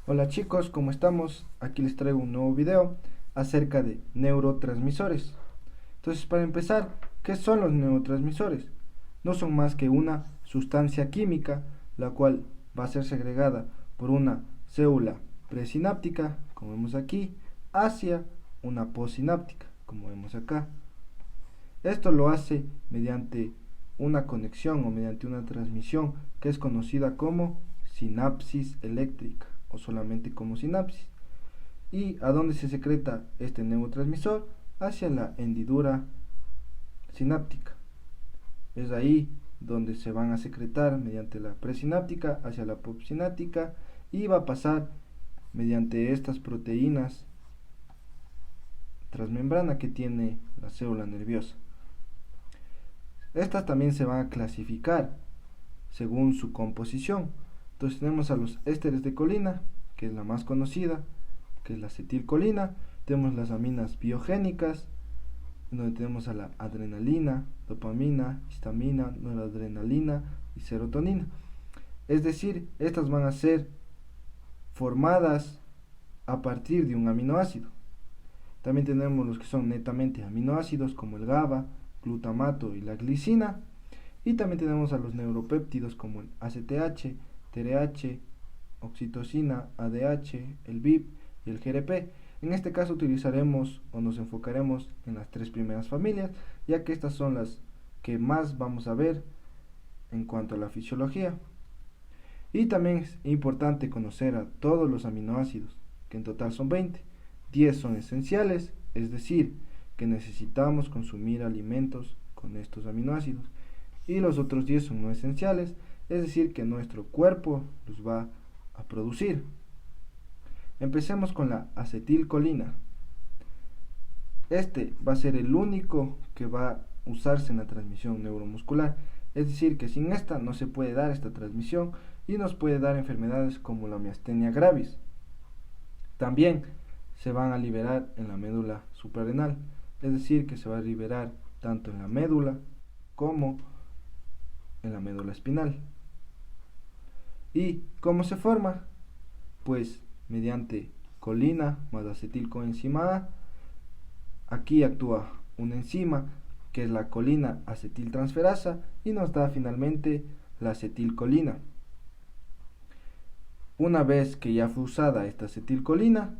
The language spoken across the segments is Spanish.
Hola chicos, ¿cómo estamos? Aquí les traigo un nuevo video acerca de neurotransmisores. Entonces, para empezar, ¿qué son los neurotransmisores? No son más que una sustancia química, la cual va a ser segregada por una célula presináptica, como vemos aquí, hacia una postsináptica, como vemos acá. Esto lo hace mediante una conexión o mediante una transmisión que es conocida como sinapsis eléctrica o solamente como sinapsis. ¿Y a dónde se secreta este neurotransmisor? Hacia la hendidura sináptica. Es ahí donde se van a secretar mediante la presináptica hacia la postsináptica y va a pasar mediante estas proteínas transmembrana que tiene la célula nerviosa. Estas también se van a clasificar según su composición. Entonces tenemos a los ésteres de colina, que es la más conocida, que es la acetilcolina. Tenemos las aminas biogénicas, donde tenemos a la adrenalina, dopamina, histamina, noradrenalina y serotonina. Es decir, estas van a ser formadas a partir de un aminoácido. También tenemos los que son netamente aminoácidos, como el GABA, glutamato y la glicina. Y también tenemos a los neuropéptidos como el ACTH, TRH, oxitocina, ADH, el BIP y el GRP. En este caso utilizaremos o nos enfocaremos en las tres primeras familias, ya que estas son las que más vamos a ver en cuanto a la fisiología. Y también es importante conocer a todos los aminoácidos, que en total son 20. 10 son esenciales, es decir, que necesitamos consumir alimentos con estos aminoácidos. Y los otros 10 son no esenciales, es decir, que nuestro cuerpo los va a producir. Empecemos con la acetilcolina. Este va a ser el único que va a usarse en la transmisión neuromuscular, es decir, que sin esta no se puede dar esta transmisión y nos puede dar enfermedades como la miastenia gravis. También se van a liberar en la médula suprarrenal, es decir, que se va a liberar tanto en la médula como en la médula espinal. ¿Y cómo se forma? Pues mediante colina más acetilcoenzima A. Aquí actúa una enzima que es la colina acetiltransferasa y nos da finalmente la acetilcolina. Una vez que ya fue usada esta acetilcolina,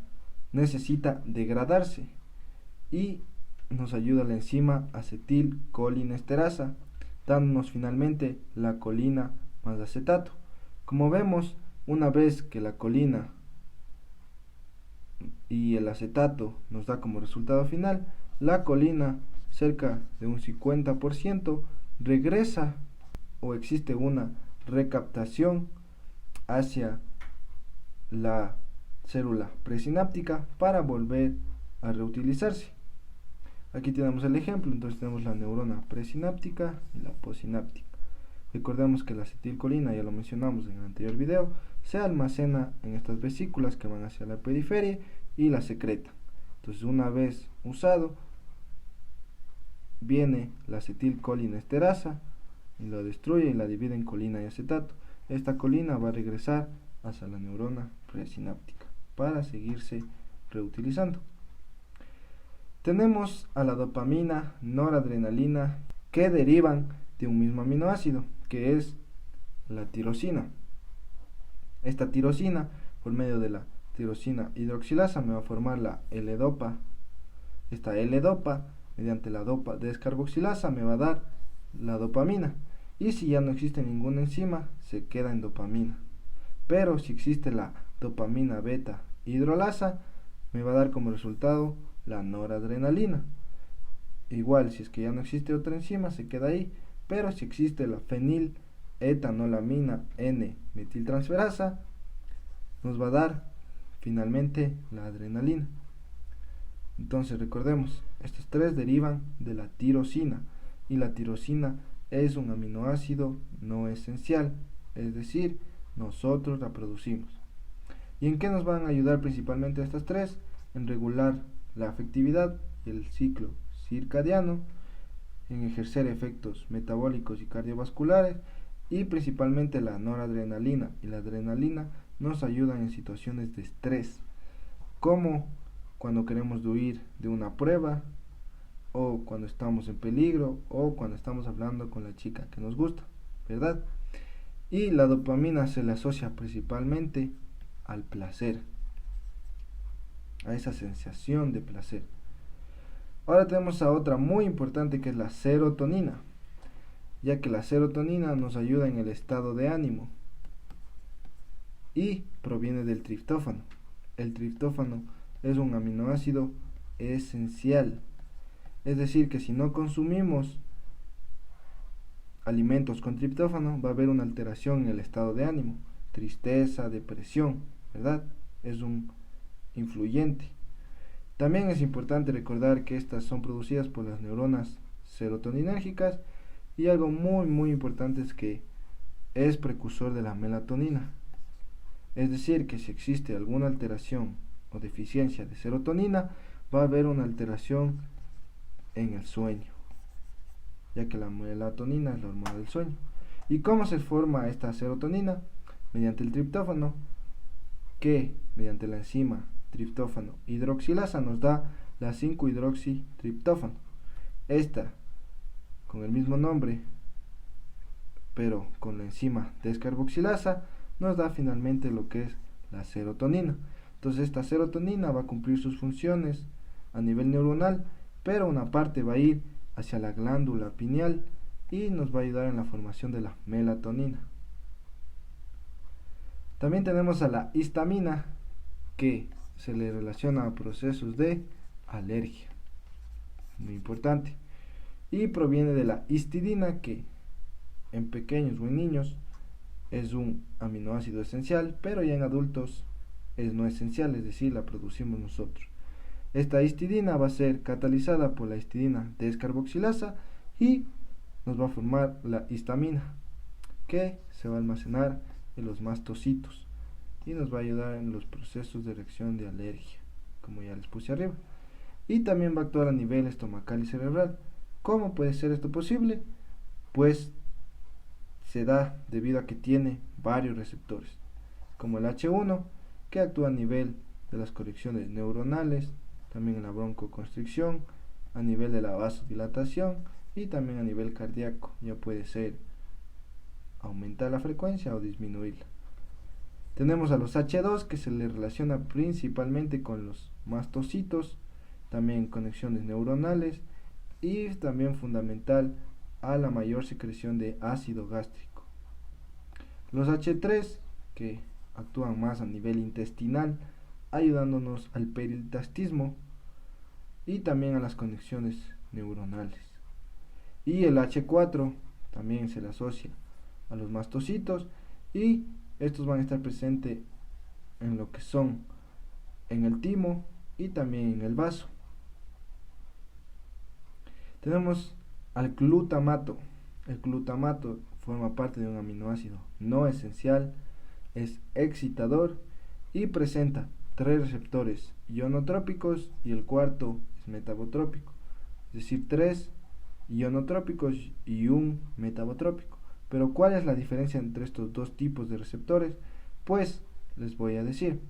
necesita degradarse y nos ayuda la enzima acetilcolinesterasa, dándonos finalmente la colina más acetato. Como vemos, una vez que la colina y el acetato nos da como resultado final, la colina cerca de un 50% regresa o existe una recaptación hacia la célula presináptica para volver a reutilizarse. Aquí tenemos el ejemplo, entonces tenemos la neurona presináptica y la postsináptica. Recordemos que la acetilcolina, ya lo mencionamos en el anterior video, se almacena en estas vesículas que van hacia la periferia y la secreta. Entonces, una vez usado, viene la acetilcolinesterasa y lo destruye y la divide en colina y acetato. Esta colina va a regresar hacia la neurona presináptica para seguirse reutilizando. Tenemos a la dopamina, noradrenalina, que derivan de un mismo aminoácido, que es la tirosina. Esta tirosina, por medio de la tirosina hidroxilasa, me va a formar la L-dopa. Esta L-dopa, mediante la dopa descarboxilasa, me va a dar la dopamina. Y si ya no existe ninguna enzima, se queda en dopamina. Pero si existe la dopamina beta hidrolasa, me va a dar como resultado la noradrenalina. Igual, si es que ya no existe otra enzima, se queda ahí. Pero si existe la feniletanolamina N-metiltransferasa, nos va a dar finalmente la adrenalina. Entonces recordemos, estos tres derivan de la tirosina y la tirosina es un aminoácido no esencial, es decir, nosotros la producimos. ¿Y en qué nos van a ayudar principalmente estas tres? En regular la afectividad y el ciclo circadiano, en ejercer efectos metabólicos y cardiovasculares, y principalmente la noradrenalina y la adrenalina nos ayudan en situaciones de estrés, como cuando queremos huir de una prueba, o cuando estamos en peligro, o cuando estamos hablando con la chica que nos gusta, ¿verdad? Y la dopamina se le asocia principalmente al placer, a esa sensación de placer. Ahora tenemos a otra muy importante, que es la serotonina, ya que la serotonina nos ayuda en el estado de ánimo y proviene del triptófano. El triptófano es un aminoácido esencial, es decir, que si no consumimos alimentos con triptófano va a haber una alteración en el estado de ánimo, tristeza, depresión, ¿verdad? Es un influyente. También es importante recordar que estas son producidas por las neuronas serotoninérgicas, y algo muy importante es que es precursor de la melatonina. Es decir, que si existe alguna alteración o deficiencia de serotonina, va a haber una alteración en el sueño, ya que la melatonina es la hormona del sueño. ¿Y cómo se forma esta serotonina? Mediante el triptófano, que mediante la enzima triptófano hidroxilasa nos da la 5-hidroxitriptófano. Esta, con el mismo nombre, pero con la enzima descarboxilasa, nos da finalmente lo que es la serotonina. Entonces esta serotonina va a cumplir sus funciones a nivel neuronal, pero una parte va a ir hacia la glándula pineal y nos va a ayudar en la formación de la melatonina. También tenemos a la histamina, que se le relaciona a procesos de alergia, muy importante, y proviene de la histidina, que en pequeños o en niños es un aminoácido esencial, pero ya en adultos es no esencial, es decir, la producimos nosotros. Esta histidina va a ser catalizada por la histidina descarboxilasa y nos va a formar la histamina, que se va a almacenar en los mastocitos y nos va a ayudar en los procesos de reacción de alergia, como ya les puse arriba. Y también va a actuar a nivel estomacal y cerebral. ¿Cómo puede ser esto posible? Pues se da debido a que tiene varios receptores, como el H1, que actúa a nivel de las conexiones neuronales, también en la broncoconstricción, a nivel de la vasodilatación y también a nivel cardíaco. Ya puede ser aumentar la frecuencia o disminuirla. Tenemos a los H2, que se le relaciona principalmente con los mastocitos, también conexiones neuronales, y también fundamental a la mayor secreción de ácido gástrico. Los H3, que actúan más a nivel intestinal, ayudándonos al peristaltismo y también a las conexiones neuronales. Y el H4 también se le asocia a los mastocitos, y estos van a estar presentes en lo que son en el timo y también en el vaso. Tenemos al glutamato. El glutamato forma parte de un aminoácido no esencial, es excitador y presenta 3 receptores ionotrópicos y el cuarto es metabotrópico, es decir, 3 ionotrópicos y un metabotrópico. Pero ¿cuál es la diferencia entre estos dos tipos de receptores? Pues les voy a decir.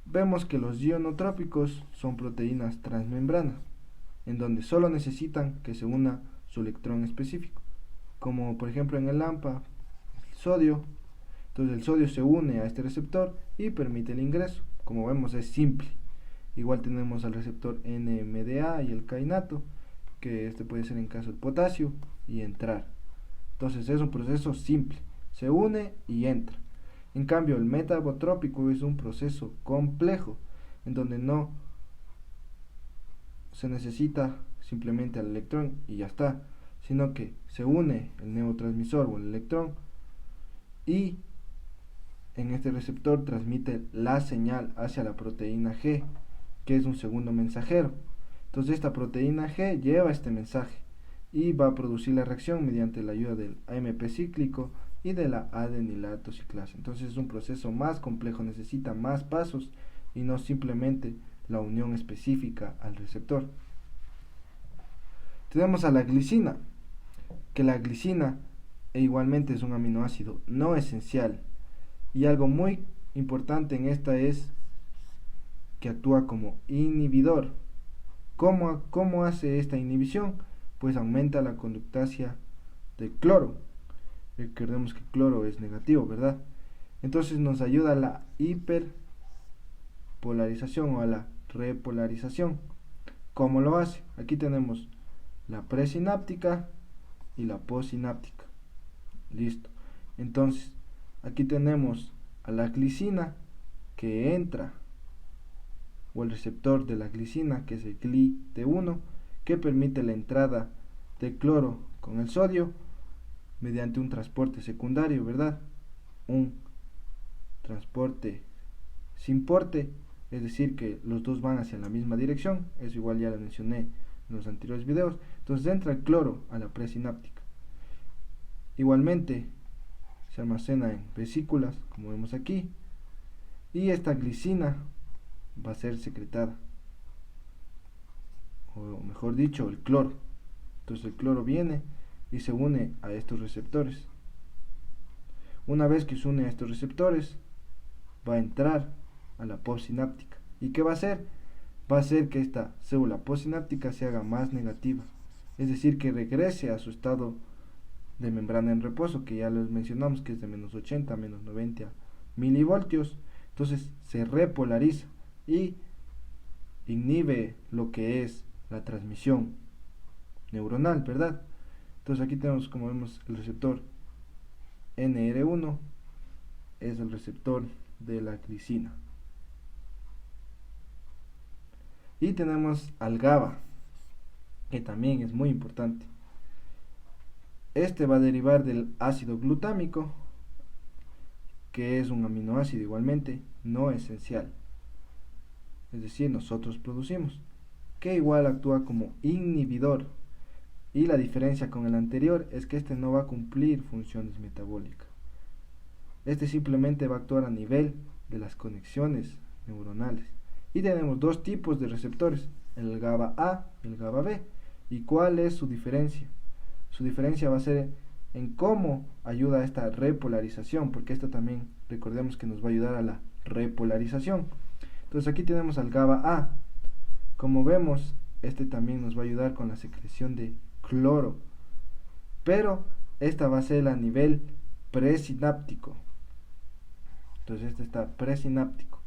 Vemos que los ionotrópicos son proteínas transmembranas, en donde solo necesitan que se una su electrón específico, como por ejemplo en el AMPA, el sodio. Entonces el sodio se une a este receptor y permite el ingreso. Como vemos, es simple. Igual tenemos al receptor NMDA y el kainato, que este puede ser en caso del potasio, y entrar. Entonces es un proceso simple, se une y entra. En cambio, el metabotrópico es un proceso complejo, en donde no se necesita simplemente al electrón y ya está, sino que se une el neurotransmisor o el electrón, y en este receptor transmite la señal hacia la proteína G, que es un segundo mensajero. Entonces esta proteína G lleva este mensaje y va a producir la reacción mediante la ayuda del AMP cíclico y de la adenilato ciclasa. Entonces es un proceso más complejo, necesita más pasos y no simplemente la unión específica al receptor. Tenemos a la glicina, que la glicina igualmente es un aminoácido no esencial Y algo muy importante en esta es que actúa como inhibidor. ¿Cómo hace esta inhibición? Pues aumenta la conductancia del cloro. Recordemos que el cloro es negativo, ¿verdad? Entonces nos ayuda a la hiperpolarización o a la repolarización. ¿Cómo lo hace? Aquí tenemos la presináptica y la postsináptica. Listo. Entonces, aquí tenemos a la glicina que entra, o el receptor de la glicina, que es el GLI-T1, que permite la entrada de cloro con el sodio mediante un transporte secundario, ¿verdad? Un transporte sin porte, es decir, que los dos van hacia la misma dirección. Eso igual ya lo mencioné en los anteriores videos. Entonces entra el cloro a la presináptica. Igualmente se almacena en vesículas, como vemos aquí, y esta glicina va a ser secretada, o mejor dicho, el cloro. Entonces el cloro viene y se une a estos receptores. Una vez que se une a estos receptores, va a entrar a la postsináptica. ¿Y qué va a hacer? Va a hacer que esta célula postsináptica se haga más negativa, es decir, que regrese a su estado de membrana en reposo, que ya les mencionamos que es de menos 80 a menos 90 milivoltios. Entonces se repolariza y inhibe lo que es la transmisión neuronal, ¿verdad? Entonces aquí tenemos, como vemos, el receptor NR1 es el receptor de la glicina. Y tenemos al GABA, que también es muy importante. Este va a derivar del ácido glutámico, que es un aminoácido igualmente no esencial, es decir, nosotros producimos, que igual actúa como inhibidor. Y la diferencia con el anterior es que este no va a cumplir funciones metabólicas. Este simplemente va a actuar a nivel de las conexiones neuronales. Y tenemos dos tipos de receptores, el GABA A y el GABA B. ¿Y cuál es su diferencia? Su diferencia va a ser en cómo ayuda a esta repolarización, porque esto también recordemos que nos va a ayudar a la repolarización. Entonces aquí tenemos al GABA A. Como vemos, este también nos va a ayudar con la secreción de cloro, pero esta va a ser a nivel presináptico. Entonces este está presináptico.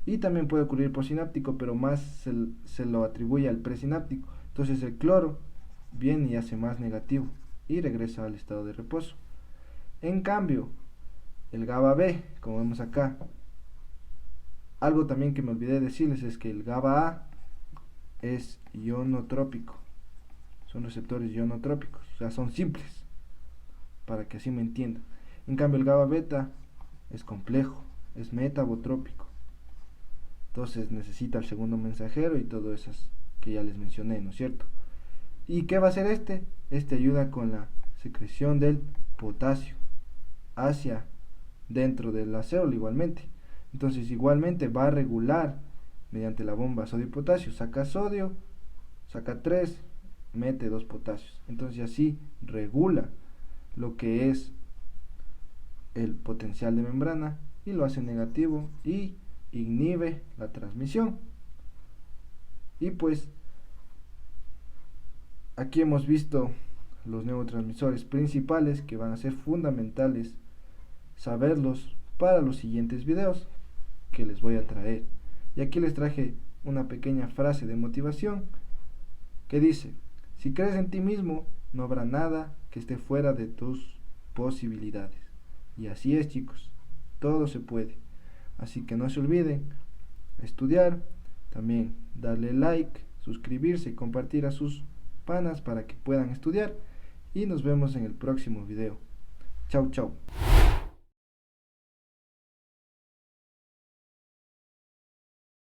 Y también puede ocurrir postsináptico, pero más se lo atribuye al presináptico. Entonces el cloro viene y hace más negativo y regresa al estado de reposo. En cambio, el GABA B, como vemos acá, algo también que me olvidé decirles es que el GABA A es ionotrópico. Son receptores ionotrópicos, o sea, son simples, para que así me entiendan. En cambio, el GABA beta es complejo, es metabotrópico. Entonces necesita el segundo mensajero y todo eso que ya les mencioné, ¿no es cierto? ¿Y qué va a hacer este? Este ayuda con la secreción del potasio hacia dentro de la célula igualmente. Entonces igualmente va a regular mediante la bomba sodio y potasio. Saca sodio, saca 3, mete 2 potasios. Entonces así regula lo que es el potencial de membrana y lo hace negativo y inhibe la transmisión. Y pues aquí hemos visto los neurotransmisores principales que van a ser fundamentales saberlos para los siguientes videos que les voy a traer. Y aquí les traje una pequeña frase de motivación que dice: si crees en ti mismo, no habrá nada que esté fuera de tus posibilidades. Y así es, chicos, todo se puede. Así que no se olviden estudiar, también darle like, suscribirse y compartir a sus panas para que puedan estudiar. Y nos vemos en el próximo video. Chau, chau.